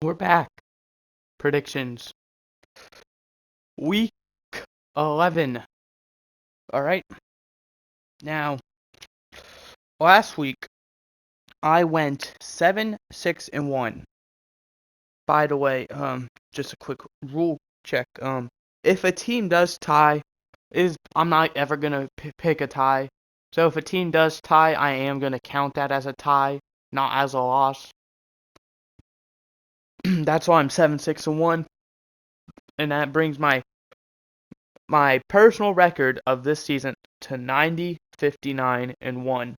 We're back. Predictions. Week 11. Alright. Now, last week, I went 7-6-1. By the way, just a quick rule check. If a team does tie, I'm not ever gonna pick a tie. So if a team does tie, I am gonna count that as a tie, not as a loss. That's why I'm 7-6-1. And that brings my personal record of this season to 90-59-1.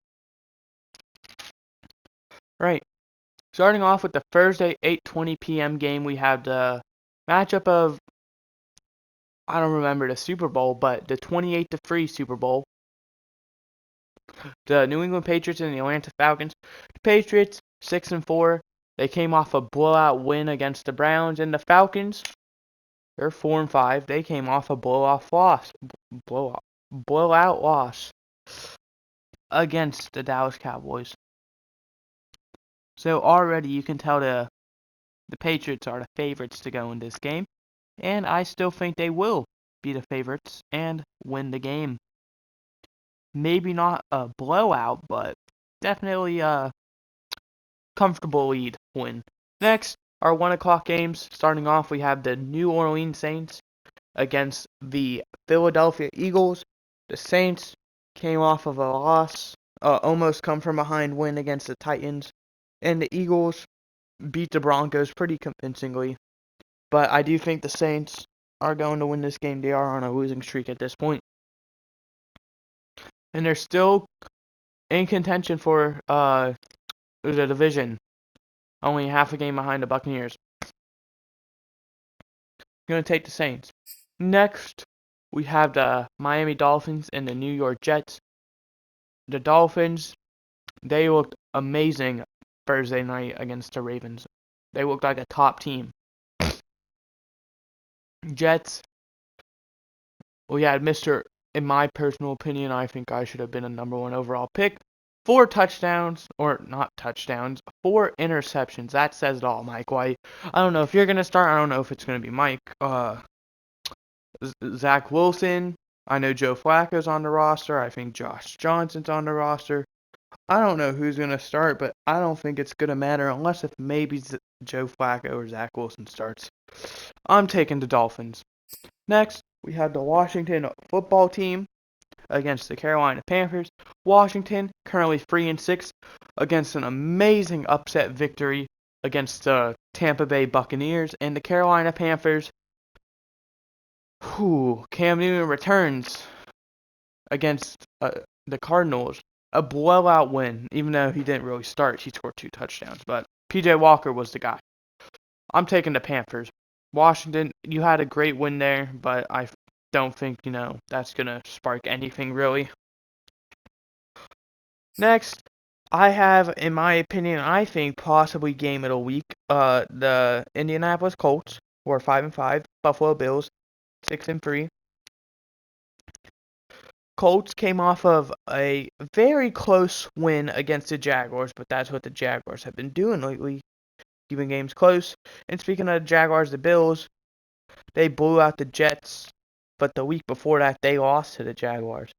Right. Starting off with the Thursday 8:20 p.m. game, we have the matchup of, I don't remember the Super Bowl, but the 28-3 Super Bowl. The New England Patriots and the Atlanta Falcons. The Patriots 6-4. They came off a blowout win against the Browns, and the Falcons, they're 4-5. They came off a blowout loss against the Dallas Cowboys. So already you can tell the Patriots are the favorites to go in this game, and I still think they will be the favorites and win the game. Maybe not a blowout, but definitely a comfortable lead win. Next, our 1 o'clock games. Starting off, we have the New Orleans Saints against the Philadelphia Eagles. The Saints came off of a loss, almost come from behind win against the Titans, and the Eagles beat the Broncos pretty convincingly. But I do think the Saints are going to win this game. They are on a losing streak at this point. And they're still in contention for the division. Only half a game behind the Buccaneers. Going to take the Saints. Next, we have the Miami Dolphins and the New York Jets. The Dolphins, they looked amazing Thursday night against the Ravens. They looked like a top team. Jets, we had in my personal opinion, I think I should have been a number 1 overall pick. 4 touchdowns, or not touchdowns, 4 interceptions. That says it all, Mike White. I don't know if you're going to start. I don't know if it's going to be Mike. Zach Wilson. I know Joe Flacco's on the roster. I think Josh Johnson's on the roster. I don't know who's going to start, but I don't think it's going to matter unless if maybe Joe Flacco or Zach Wilson starts. I'm taking the Dolphins. Next, we have the Washington football team against the Carolina Panthers. Washington currently 3-6 against an amazing upset victory against the Tampa Bay Buccaneers, and the Carolina Panthers. Cam Newton returns against the Cardinals. A blowout win, even though he didn't really start. He scored 2 touchdowns, but P.J. Walker was the guy. I'm taking the Panthers. Washington, you had a great win there, but I don't think, that's going to spark anything really. Next, I have, in my opinion, I think possibly game of the week, the Indianapolis Colts, who are 5-5, Buffalo Bills, 6-3. Colts came off of a very close win against the Jaguars, but that's what the Jaguars have been doing lately, keeping games close. And speaking of the Jaguars, the Bills, they blew out the Jets, but the week before that, they lost to the Jaguars.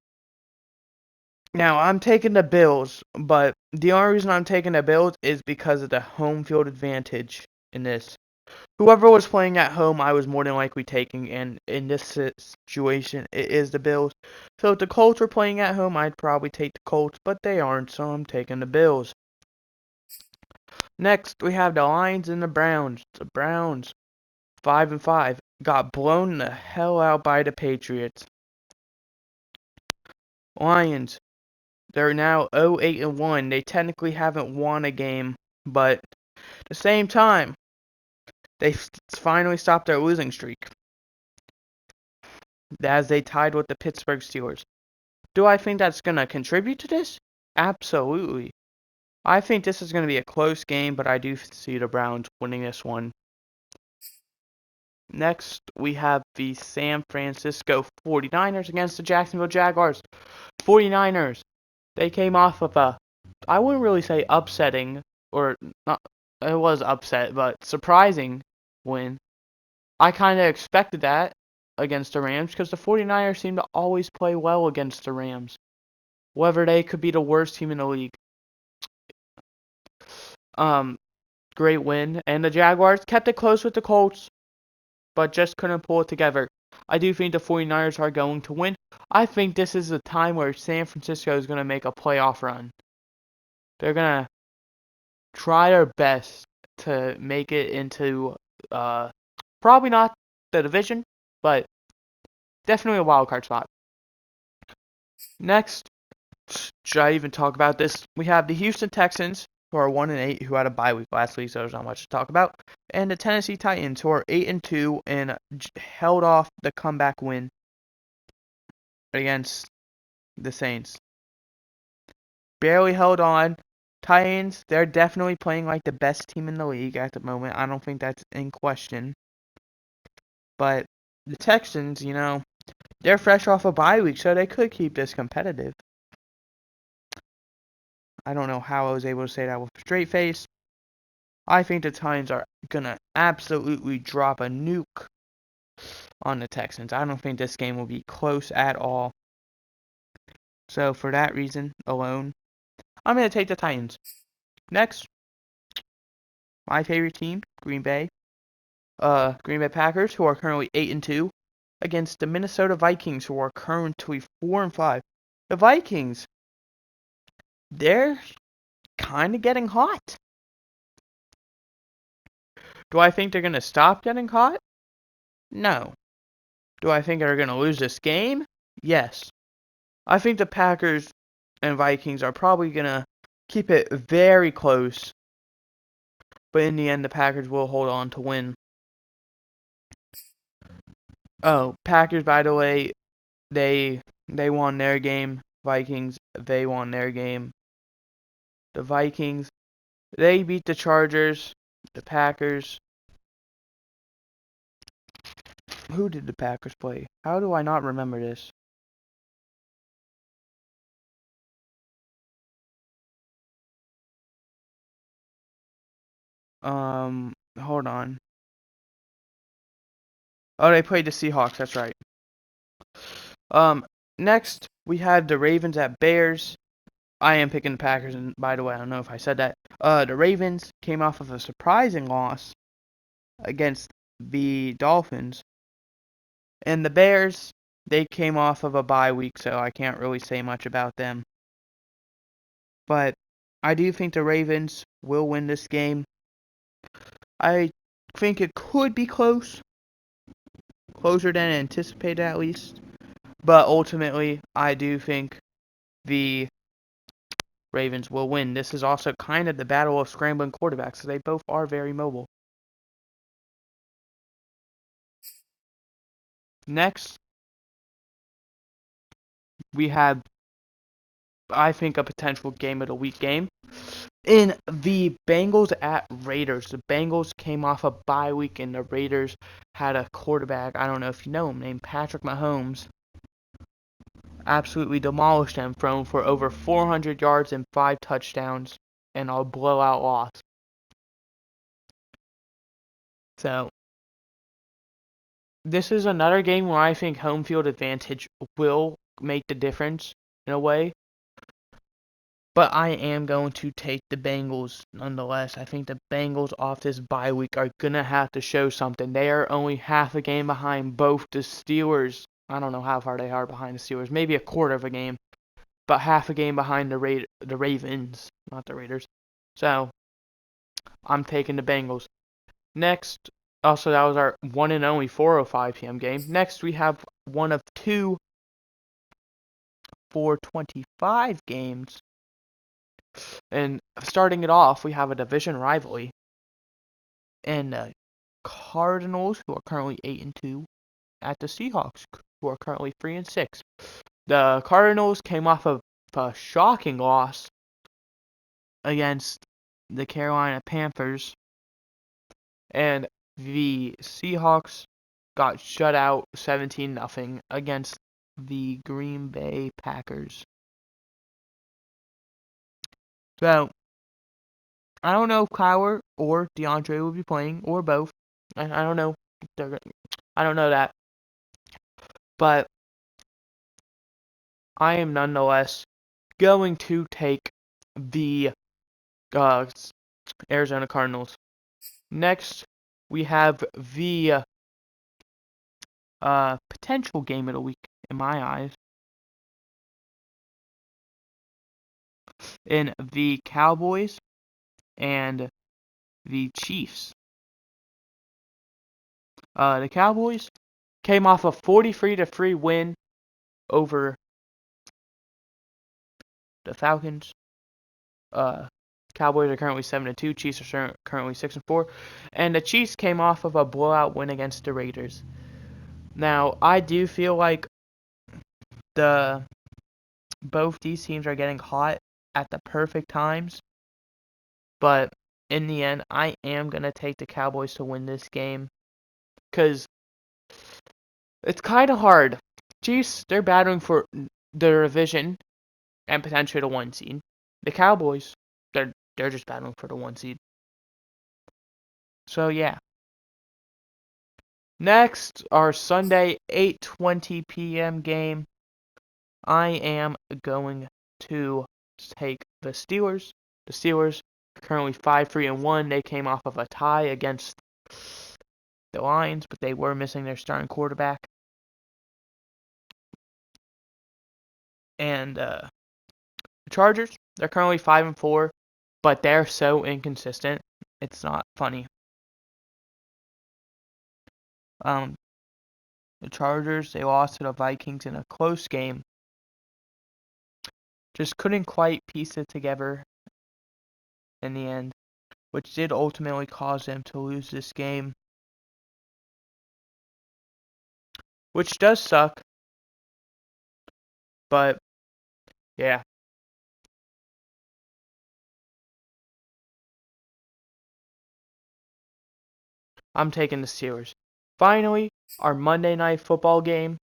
Now, I'm taking the Bills, but the only reason I'm taking the Bills is because of the home field advantage in this. Whoever was playing at home, I was more than likely taking, and in this situation, it is the Bills. So if the Colts were playing at home, I'd probably take the Colts, but they aren't, so I'm taking the Bills. Next, we have the Lions and the Browns. The Browns, 5-5, got blown the hell out by the Patriots. Lions, they're now 0-8-1. They technically haven't won a game, but at the same time, they finally stopped their losing streak as they tied with the Pittsburgh Steelers. Do I think that's going to contribute to this? Absolutely. I think this is going to be a close game, but I do see the Browns winning this one. Next, we have the San Francisco 49ers against the Jacksonville Jaguars. 49ers, they came off of I wouldn't really say upsetting, or not it was upset, but surprising win. I kind of expected that against the Rams because the 49ers seem to always play well against the Rams. Whether they could be the worst team in the league. Great win. And the Jaguars kept it close with the Colts, but just couldn't pull it together. I do think the 49ers are going to win. I think this is the time where San Francisco is going to make a playoff run. They're going to try their best to make it into probably not the division, but definitely a wild card spot. Next, should I even talk about this? We have the Houston Texans, who are 1-8, who had a bye week last week, so there's not much to talk about, and the Tennessee Titans, who are 8-2 and held off the comeback win against the Saints. Barely held on. Titans, they're definitely playing like the best team in the league at the moment. I don't think that's in question. But the Texans, they're fresh off a bye week, so they could keep this competitive. I don't know how I was able to say that with a straight face. I think the Titans are going to absolutely drop a nuke on the Texans. I don't think this game will be close at all. So for that reason alone, I'm going to take the Titans. Next, my favorite team, Green Bay Packers, who are currently 8-2, against the Minnesota Vikings, who are currently 4-5. The Vikings, they're kind of getting hot. Do I think they're going to stop getting hot? No. Do I think they're going to lose this game? Yes. I think the Packers and Vikings are probably going to keep it very close. But in the end, the Packers will hold on to win. Oh, Packers, by the way, they won their game. Vikings, they won their game. The Vikings, they beat the Chargers. The Packers. Who did the Packers play? How do I not remember this? Hold on. Oh, they played the Seahawks, that's right. Next, we have the Ravens at Bears. I am picking the Packers, and by the way, I don't know if I said that. The Ravens came off of a surprising loss against the Dolphins. And the Bears, they came off of a bye week, so I can't really say much about them. But I do think the Ravens will win this game. I think it could be close. Closer than anticipated, at least. But ultimately, I do think the Ravens will win. This is also kind of the battle of scrambling quarterbacks, so they both are very mobile. Next, we have, I think, a potential game of the week game in the Bengals at Raiders. The Bengals came off a bye week, and the Raiders had a quarterback, I don't know if you know him, named Patrick Mahomes. Absolutely demolished them, thrown for over 400 yards and 5 touchdowns, and a blowout loss. So, this is another game where I think home field advantage will make the difference in a way. But I am going to take the Bengals nonetheless. I think the Bengals off this bye week are going to have to show something. They are only half a game behind both the Steelers. I don't know how far they are behind the Steelers. Maybe a quarter of a game. But half a game behind the Ravens, not the Raiders. So, I'm taking the Bengals. Next, also that was our one and only 4:05 p.m. game. Next, we have one of two 4:25 games. And starting it off, we have a division rivalry. And the Cardinals, who are currently 8-2, at the Seahawks, who are currently 3-6. The Cardinals came off of a shocking loss against the Carolina Panthers, and the Seahawks got shut out 17-0 against the Green Bay Packers. So, I don't know if Kyler or DeAndre will be playing, or both. I don't know. I don't know that. But I am nonetheless going to take the Arizona Cardinals. Next, we have the potential game of the week in my eyes, in the Cowboys and the Chiefs. The Cowboys came off a 43-3 win over the Falcons. Cowboys are currently 7-2. Chiefs are currently 6-4, and the Chiefs came off of a blowout win against the Raiders. Now, I do feel like both these teams are getting hot at the perfect times, but in the end, I am gonna take the Cowboys to win this game because it's kind of hard. Chiefs, they're battling for the division and potentially the 1 seed. The Cowboys, they're just battling for the 1 seed. So yeah. Next, our Sunday 8:20 p.m. game. I am going to take the Steelers. The Steelers are currently 5-3-1. They came off of a tie against the Lions, but they were missing their starting quarterback. And the Chargers, they're currently 5-4, but they're so inconsistent. It's not funny. The Chargers, they lost to the Vikings in a close game. Just couldn't quite piece it together in the end, which did ultimately cause them to lose this game, which does suck. But yeah, I'm taking the Steelers. Finally, our Monday Night Football game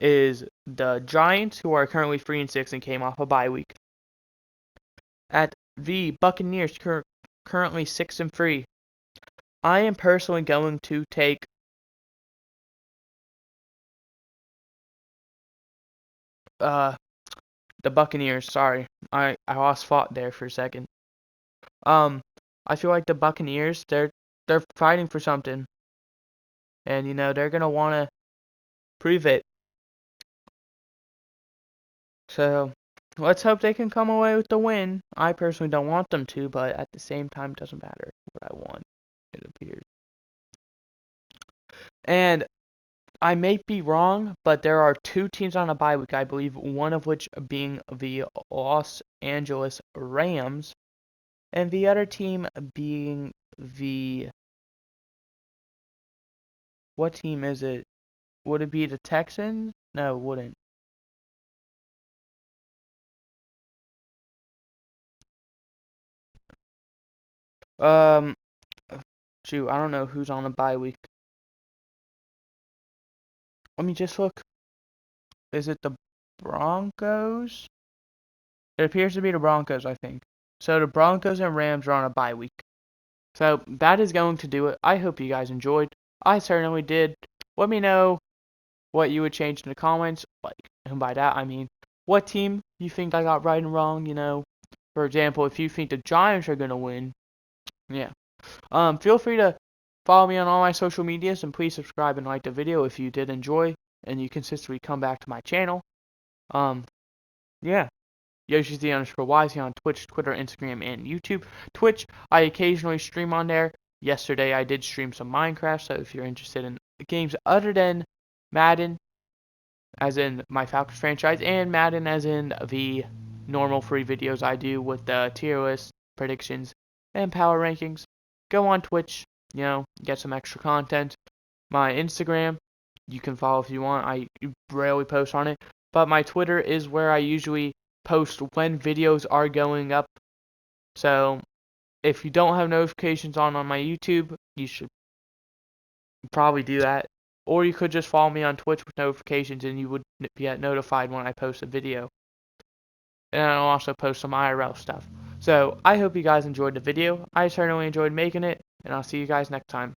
is the Giants, who are currently 3-6 and came off a bye week, at the Buccaneers, currently 6-3. I am personally going to take the Buccaneers. Sorry, I lost thought there for a second. I feel like the Buccaneers, they're fighting for something, and they're gonna want to prove it. So let's hope they can come away with the win. I personally don't want them to, but at the same time, it doesn't matter what I want, it appears. And I may be wrong, but there are 2 teams on a bye week, I believe, one of which being the Los Angeles Rams, and the other team being the... What team is it? Would it be the Texans? No, it wouldn't. Shoot, I don't know who's on a bye week. Let me just look. Is it the Broncos? It appears to be the Broncos, I think. So the Broncos and Rams are on a bye week. So that is going to do it. I hope you guys enjoyed. I certainly did. Let me know what you would change in the comments. And by that, I mean, what team you think I got right and wrong, For example, if you think the Giants are going to win, yeah. Feel free to follow me on all my social medias, and please subscribe and like the video if you did enjoy and you consistently come back to my channel. Yeah. YoshiZ_YZ on Twitch, Twitter, Instagram, and YouTube. Twitch, I occasionally stream on there. Yesterday, I did stream some Minecraft, so if you're interested in games other than Madden, as in my Falcons franchise, and Madden as in the normal free videos I do with the tier list, predictions, and power rankings, go on Twitch, get some extra content. My Instagram, you can follow if you want. I rarely post on it, but my Twitter is where I usually post when videos are going up. So if you don't have notifications on my YouTube, you should probably do that. Or you could just follow me on Twitch with notifications, and you would get notified when I post a video. And I'll also post some IRL stuff. So I hope you guys enjoyed the video. I certainly enjoyed making it, and I'll see you guys next time.